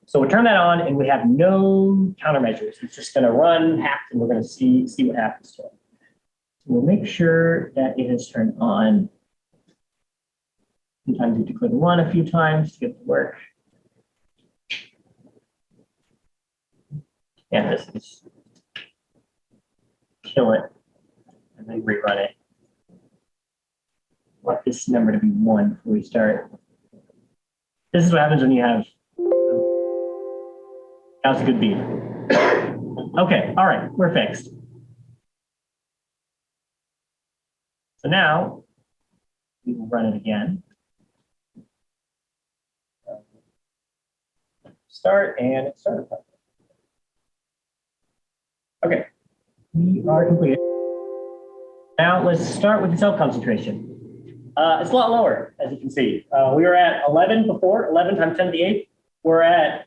So we turn that on and we have no countermeasures. It's just going to run hacked and we're going to see what happens to it. So we'll make sure that it is turned on. Sometimes you have to click one a few times to get it to work. And this is kill it and then rerun it. Want this number to be 1 before we start. This is what happens when you have. That was a good beat. Okay, all right, we're fixed. So now we will run it again. Start and it started. Okay, we are complete. Now let's start with the cell concentration. It's a lot lower, as you can see. We were at 11 before, 11 times 10 to the 8th. We're at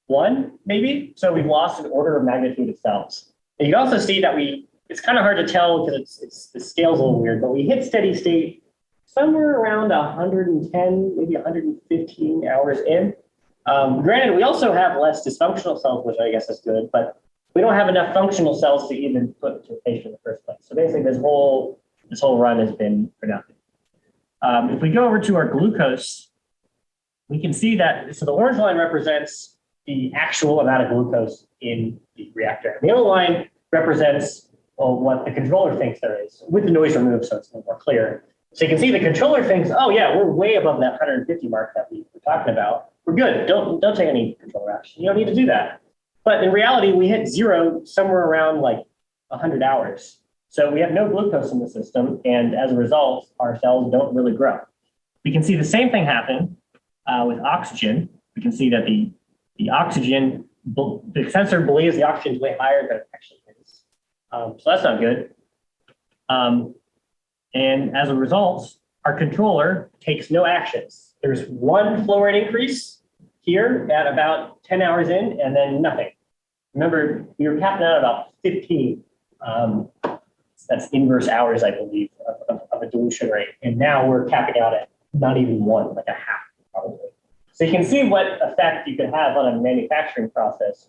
1, maybe. So we've lost an order of magnitude of cells. And you can also see that it's kind of hard to tell because the scale's a little weird, but we hit steady state somewhere around 110, maybe 115 hours in. Granted, we also have less dysfunctional cells, which I guess is good, but we don't have enough functional cells to even put to a patient in the first place. So basically this whole run has been for nothing. If we go over to our glucose, we can see that, so the orange line represents the actual amount of glucose in the reactor. The yellow line represents what the controller thinks there is, with the noise removed so it's a little more clear. So you can see the controller thinks, oh yeah, we're way above that 150 mark that we were talking about. We're good, don't take any controller action. You don't need to do that. But in reality, we hit 0 somewhere around like 100 hours. So we have no glucose in the system, and as a result, our cells don't really grow. We can see the same thing happen with oxygen. We can see that the oxygen, the sensor believes the oxygen is way higher than it actually is. So that's not good. And as a result, our controller takes no actions. There's 1 flow rate increase here at about 10 hours in, and then nothing. Remember, we were capping out about 15. That's inverse hours, I believe, of a dilution rate. And now we're capping out at not even 1, like a half, probably. So you can see what effect you could have on a manufacturing process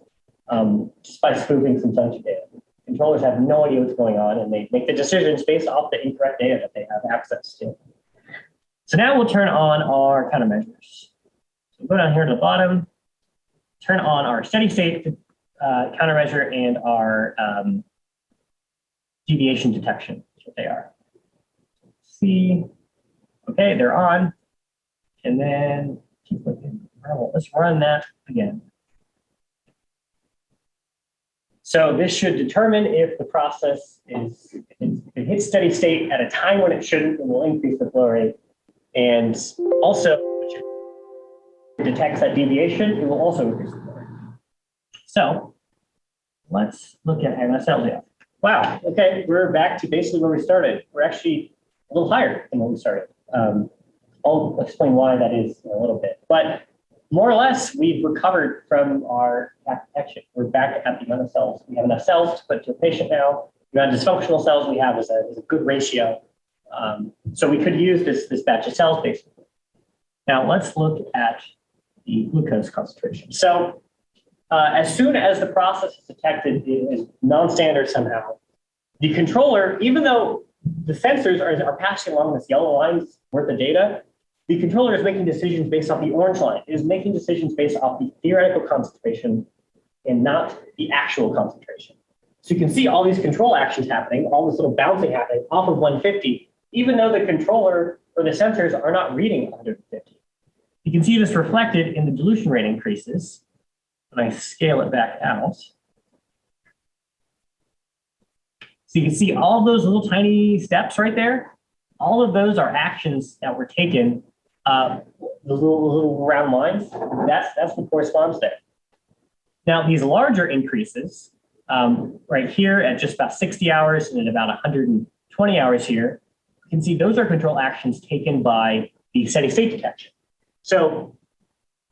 just by spoofing some sensor data. Controllers have no idea what's going on, and they make the decisions based off the incorrect data that they have access to. So now we'll turn on our countermeasures. So go down here to the bottom, turn on our steady state countermeasure and our deviation detection. That's what they are. See, okay, they're on. And then keep looking. Let's run that again. So this should determine if the process if it hits steady state at a time when it shouldn't, it will increase the flow rate. And also, if it detects that deviation, it will also increase the flow rate. So let's look at MSL. Wow, okay, we're back to basically where we started. We're actually a little higher than when we started. I'll explain why that is in a little bit. But more or less, we've recovered from our detection. We're back at the amount of cells. We have enough cells to put to a patient now. The amount of dysfunctional cells we have is a good ratio. So we could use this batch of cells basically. Now let's look at the glucose concentration. So as soon as the process is detected as non-standard somehow, the controller, even though the sensors are passing along this yellow line's worth of data, the controller is making decisions based off the orange line. It is making decisions based off the theoretical concentration and not the actual concentration. So you can see all these control actions happening, all this little bouncing happening off of 150, even though the controller or the sensors are not reading 150. You can see this reflected in the dilution rate increases. When I scale it back out. So you can see all those little tiny steps right there. All of those are actions that were taken. Those little round lines, that's what corresponds there. Now these larger increases, right here at just about 60 hours and at about 120 hours here, you can see those are control actions taken by the steady state detection. So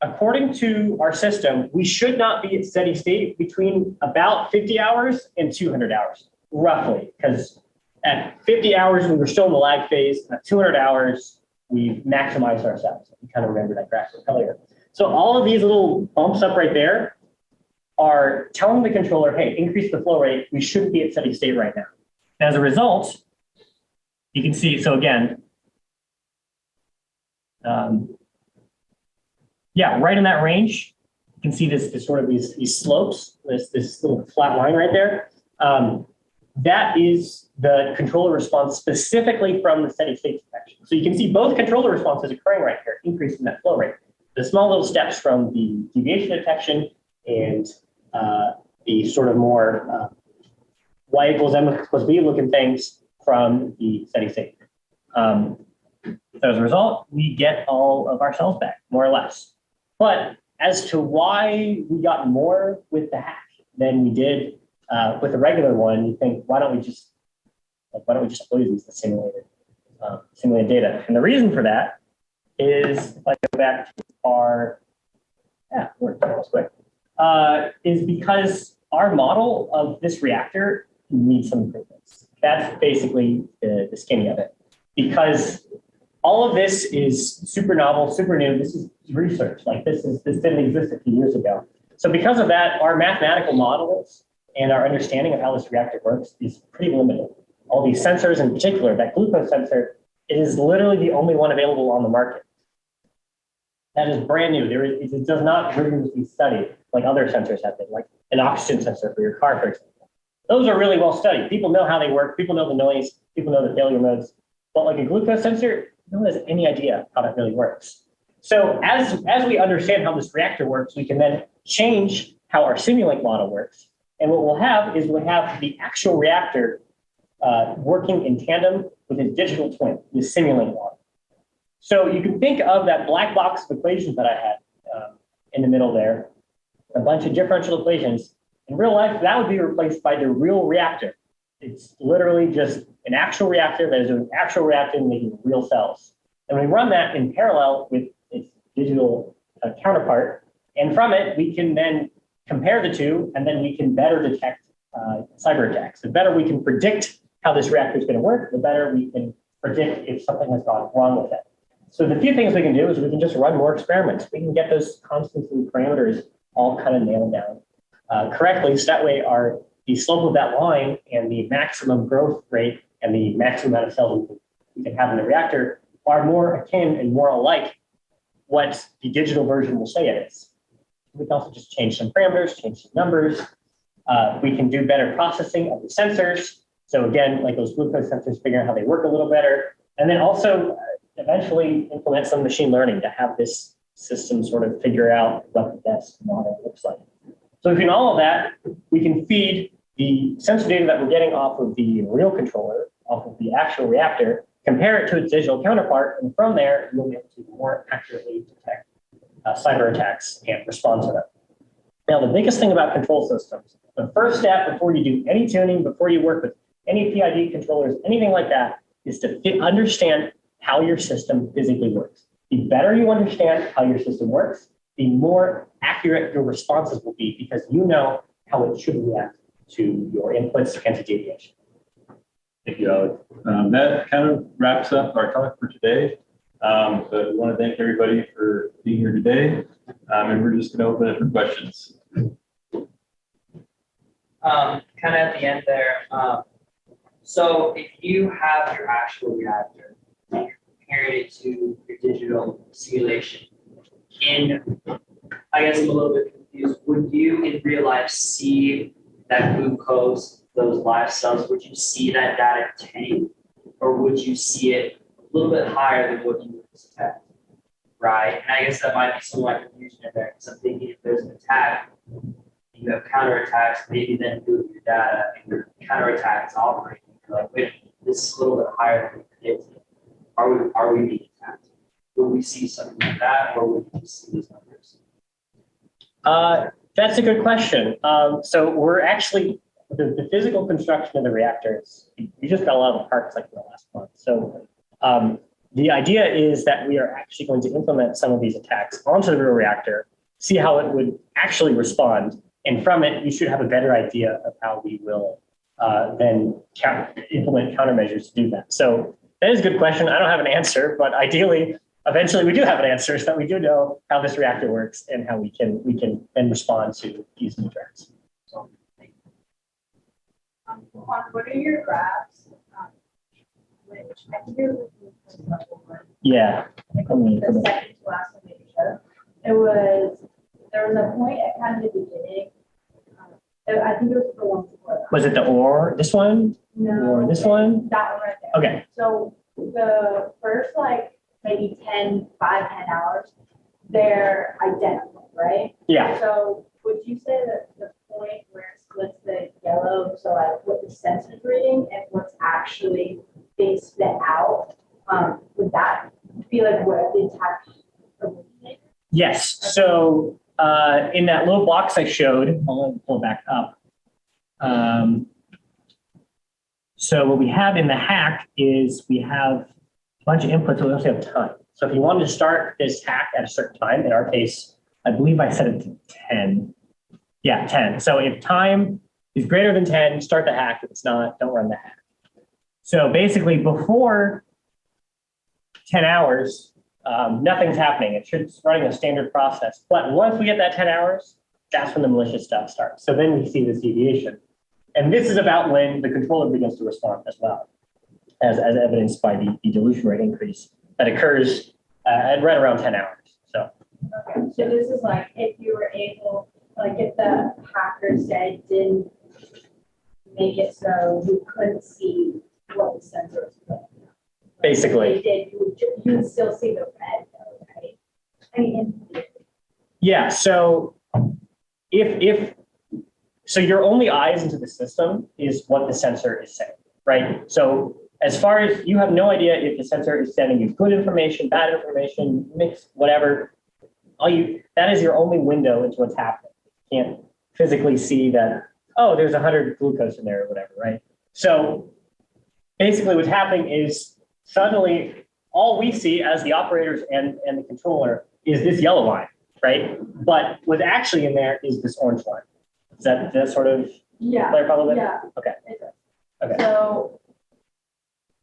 according to our system, we should not be at steady state between about 50 hours and 200 hours, roughly, because at 50 hours, we were still in the lag phase. At 200 hours, we've maximized our cells. You kind of remember that graphic earlier. So all of these little bumps up right there are telling the controller, hey, increase the flow rate. We shouldn't be at steady state right now. As a result, you can see, so again, Yeah, right in that range. You can see this sort of these slopes, this little flat line right there. That is the controller response specifically from the steady state detection. So you can see both controller responses occurring right here, increasing that flow rate. The small little steps from the deviation detection and the sort of more y equals m plus b looking things from the steady state. As a result, we get all of our cells back, more or less. But as to why we got more with the hack than we did with the regular one, you think, why don't we just use the simulated data? And the reason for that is, if I go back to our, we're almost quick, is because our model of this reactor needs some improvements. That's basically the skinny of it. Because all of this is super novel, super new. This is research. Like this didn't exist a few years ago. So because of that, our mathematical models and our understanding of how this reactor works is pretty limited. All these sensors in particular, that glucose sensor, it is literally the only one available on the market. That is brand new. It does not rigorously study like other sensors have been, like an oxygen sensor for your car, for example. Those are really well studied. People know how they work. People know the noise. People know the failure modes. But like a glucose sensor, no one has any idea how that really works. So as we understand how this reactor works, we can then change how our Simulink model works. And what we'll have the actual reactor working in tandem with its digital twin, the Simulink model. So you can think of that black box of equations that I had in the middle there, a bunch of differential equations. In real life, that would be replaced by the real reactor. It's literally just an actual reactor that is an actual reactor making real cells. And we run that in parallel with its digital counterpart. And from it, we can then compare the two, and then we can better detect cyber attacks. The better we can predict how this reactor is going to work, the better we can predict if something has gone wrong with it. So the few things we can do is we can just run more experiments. We can get those constants and parameters all kind of nailed down correctly. So that way the slope of that line and the maximum growth rate and the maximum amount of cells we can have in the reactor are more akin and more alike what the digital version will say it is. We can also just change some parameters, change some numbers. We can do better processing of the sensors. So again, like those glucose sensors, figure out how they work a little better. And then also eventually implement some machine learning to have this system sort of figure out what the best model looks like. So between all of that, we can feed the sensor data that we're getting off of the real controller, off of the actual reactor, compare it to its digital counterpart, and from there, you'll be able to more accurately detect cyber attacks and respond to them. Now, the biggest thing about control systems, the first step before you do any tuning, before you work with any PID controllers, anything like that, is to understand how your system physically works. The better you understand how your system works, the more accurate your responses will be because you know how it should react to your inputs and to deviation. Thank you, Alex. That kind of wraps up our talk for today. But we want to thank everybody for being here today. And we're just going to open it for questions. Kind of at the end there. So if you have your actual reactor, and you're comparing it to your digital simulation, I guess I'm a little bit confused. Would you in real life see that glucose, those live cells, would you see that data tank, or would you see it a little bit higher than what you would expect? Right. And I guess that might be some like confusion in there because I'm thinking if there's an attack, you have counterattacks, maybe then do your data and your counterattack is operating. You're like, wait, this is a little bit higher than we predicted. Are we being attacked? Will we see something like that, or would we just see these numbers? That's a good question. So we're actually, the physical construction of the reactors, we just got a lot of parts like in the last month. So the idea is that we are actually going to implement some of these attacks onto the real reactor, see how it would actually respond. And from it, you should have a better idea of how we will then implement countermeasures to do that. So that is a good question. I don't have an answer, but ideally, eventually we do have an answer so that we do know how this reactor works and how we can then respond to these new threats. So, What are your graphs? Which I think you're looking for level one. yeah. Like the second to last one that you showed. There was a point at kind of the beginning. I think it was the one before that. Was it this one? No. Or this one? That one right there. Okay. So the first like maybe 10 hours, they're identical, right? Yeah. So would you say that the point where it splits the yellow, so like what the sensor's reading and what's actually being spit out, would that be like where the attack originated? Yes. So in that little box I showed, I'll pull it back up. So what we have in the hack is we have a bunch of inputs, but we also have time. So if you wanted to start this hack at a certain time, in our case, I believe I set it to 10. Yeah, 10. So if time is greater than 10, start the hack. If it's not, don't run the hack. So basically before 10 hours, nothing's happening. It's just running a standard process. But once we get that 10 hours, that's when the malicious stuff starts. So then we see this deviation. And this is about when the controller begins to respond as well, as evidenced by the dilution rate increase that occurs at right around 10 hours. So, Okay, so this is like if you were able, like if the hacker said didn't make it so you couldn't see what the sensor was putting. basically, They did, you would still see the red though, right? I mean, yeah. So so your only eyes into the system is what the sensor is saying, right? So as far as you have no idea if the sensor is sending you good information, bad information, mixed, whatever, that is your only window into what's happening. You can't physically see that, oh, there's 100 glucose in there or whatever, right? So basically what's happening is suddenly all we see as the operators and the controller is this yellow line, right? But what's actually in there is this orange line. Does that sort of yeah, clarify a little bit? yeah. Okay. It does. Okay. So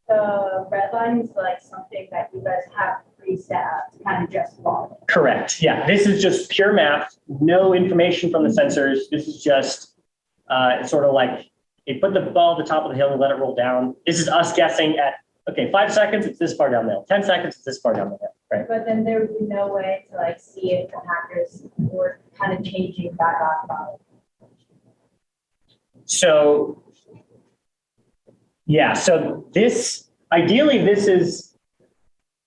the red line is like something that you guys have preset up to kind of just follow. Correct. Yeah. This is just pure math, no information from the sensors. This is just it's sort of like you put the ball at the top of the hill and let it roll down. This is us guessing at, okay, 5 seconds, it's this far down the hill. 10 seconds, it's this far down the hill, right? But then there would be no way to like see if the hackers were kind of changing back off about it. So, yeah, so ideally this is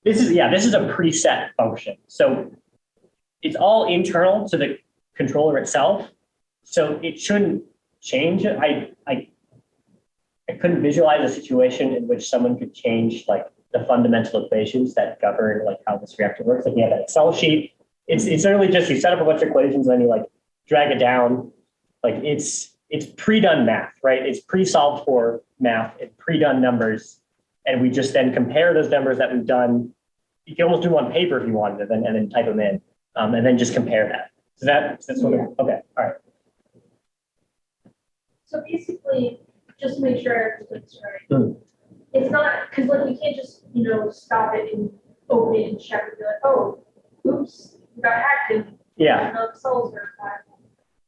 a preset function. So it's all internal to the controller itself. So it shouldn't change. I couldn't visualize a situation in which someone could change like the fundamental equations that govern like how this reactor works. Like we have that Excel sheet. It's literally just you set up a bunch of equations and then you like drag it down. Like it's pre-done math, right? It's pre-solved for math and pre-done numbers. And we just then compare those numbers that we've done. You can almost do them on paper if you wanted and then type them in and then just compare that. So that's sort of, okay, all right. So basically, just to make sure I understood this right, it's not, because like you can't just, stop it and open it and check and be like, oh, oops, we got hacked and the cells are attacked.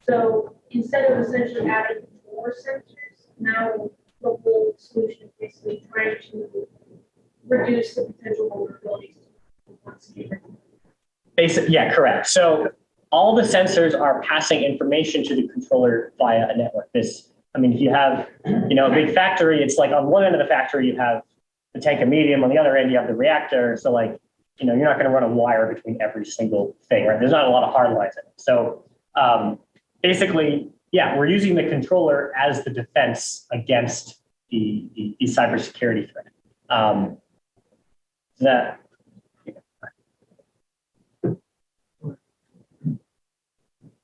So instead of essentially adding more sensors, now the whole solution is basically trying to reduce the potential vulnerabilities once again. Yeah, correct. So all the sensors are passing information to the controller via a network. If you have, a big factory, it's like on one end of the factory, you have the tank of medium, on the other end, you have the reactor. So like, you're not going to run a wire between every single thing, right? There's not a lot of hard lines in it. So basically, yeah, we're using the controller as the defense against the cybersecurity threat.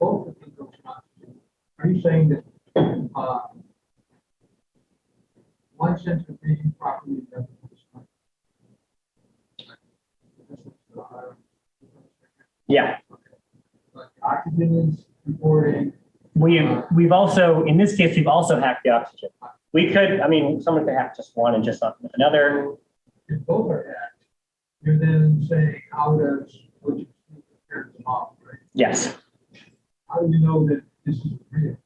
Both of these are you saying that one sensor reading properly doesn't respond? Yeah. But oxygen is reporting. We've also, in this case, we've also hacked the oxygen. We could, someone could hack just one and just not another. If both are hacked, you're then saying how does what you compare them off, right? Yes. How do you know that this is real?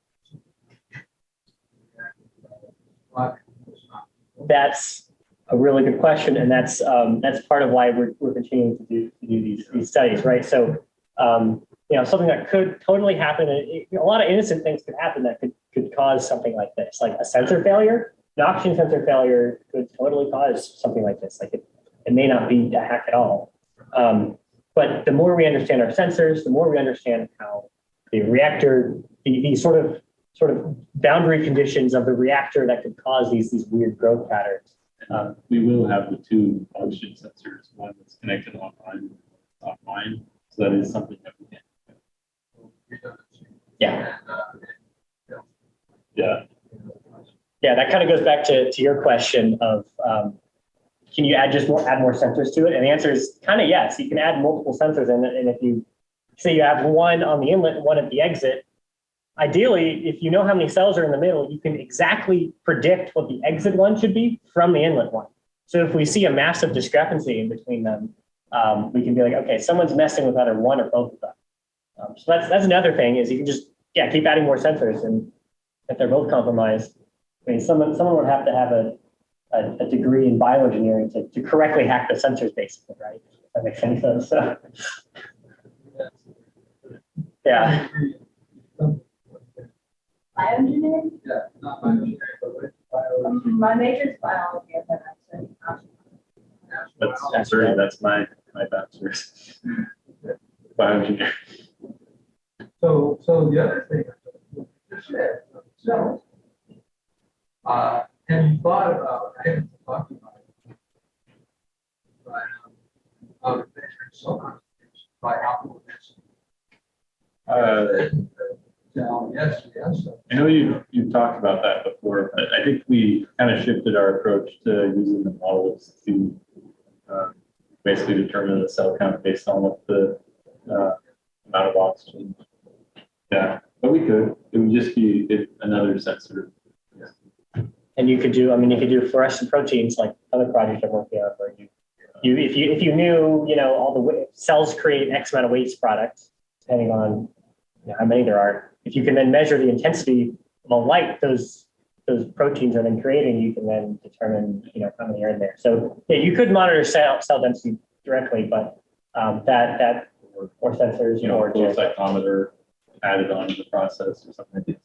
That's a really good question, and that's part of why we're continuing to do these studies, right? So, something that could totally happen, and a lot of innocent things could happen that could cause something like this, like a sensor failure. An oxygen sensor failure could totally cause something like this. Like it may not be a hack at all. But the more we understand our sensors, the more we understand how the reactor, the sort of boundary conditions of the reactor that could cause these weird growth patterns. We will have the two oxygen sensors, one that's connected online, offline. So that is something that we can. Yeah. Yeah. Yeah, that kind of goes back to your question of can you add more sensors to it? And the answer is kind of yes. You can add multiple sensors in it, and if you say you have one on the inlet and one at the exit, ideally, if you know how many cells are in the middle, you can exactly predict what the exit one should be from the inlet one. So if we see a massive discrepancy in between them, we can be like, okay, someone's messing with either one or both of them. So that's another thing is you can just keep adding more sensors, and if they're both compromised, I mean, someone would have to have a degree in bioengineering to correctly hack the sensors, basically, right? If that makes any sense. So, yeah. Bioengineering? Yeah, not bioengineering, but biology. My major is biology, and then I'm studying That's my bachelor's. Bioengineering. So the other thing, just said, cells. Have you thought about, I haven't talked about it, but measuring cell concentration by alcohol density. Yes. I know you've talked about that before, but I think we kind of shifted our approach to using the models to basically determine the cell count based on what the amount of oxygen. Yeah, but we could. It would just be another sensor. And you could do fluorescent proteins like other projects I'm working on, where if you knew, all the cells create X amount of waste products, depending on how many there are. If you can then measure the intensity of the light those proteins are then creating, you can then determine, how many are in there. So yeah, you could monitor cell density directly, but that or sensors, or flow cytometer added on to the process or something.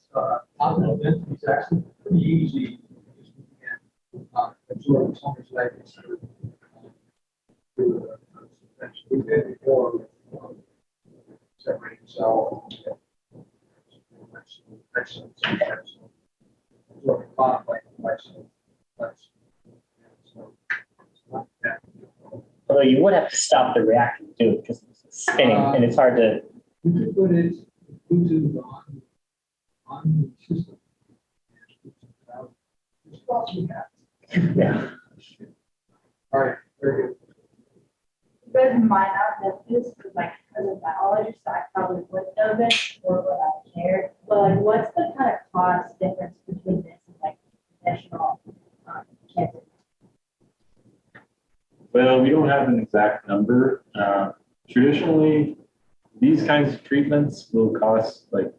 Alcohol density is actually pretty easy. You can absorb so much light. We did before separating cell. although you would have to stop the reactor to do it because it's spinning and it's hard to. We could put it Bluetooth on the system. It's possibly happens. Yeah. All right, very good. You guys might not know this, because as a biologist, I probably would know this, or would I care? But what's the kind of cost difference between this and traditional cancer? Well, we don't have an exact number. Traditionally, these kinds of treatments will cost at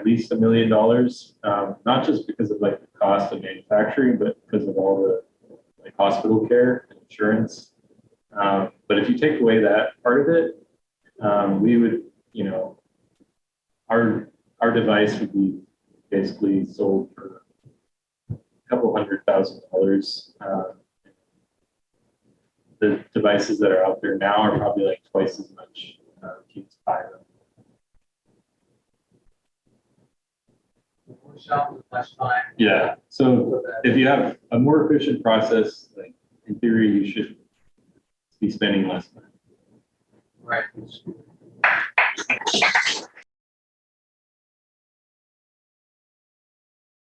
least $1 million. Not just because of the cost of manufacturing, but because of all the hospital care and insurance. But if you take away that part of it, we would, our device would be basically sold for a couple $100,000. The devices that are out there now are probably twice as much to buy them. Less time. Yeah. So if you have a more efficient process, in theory, you should be spending less money. Right.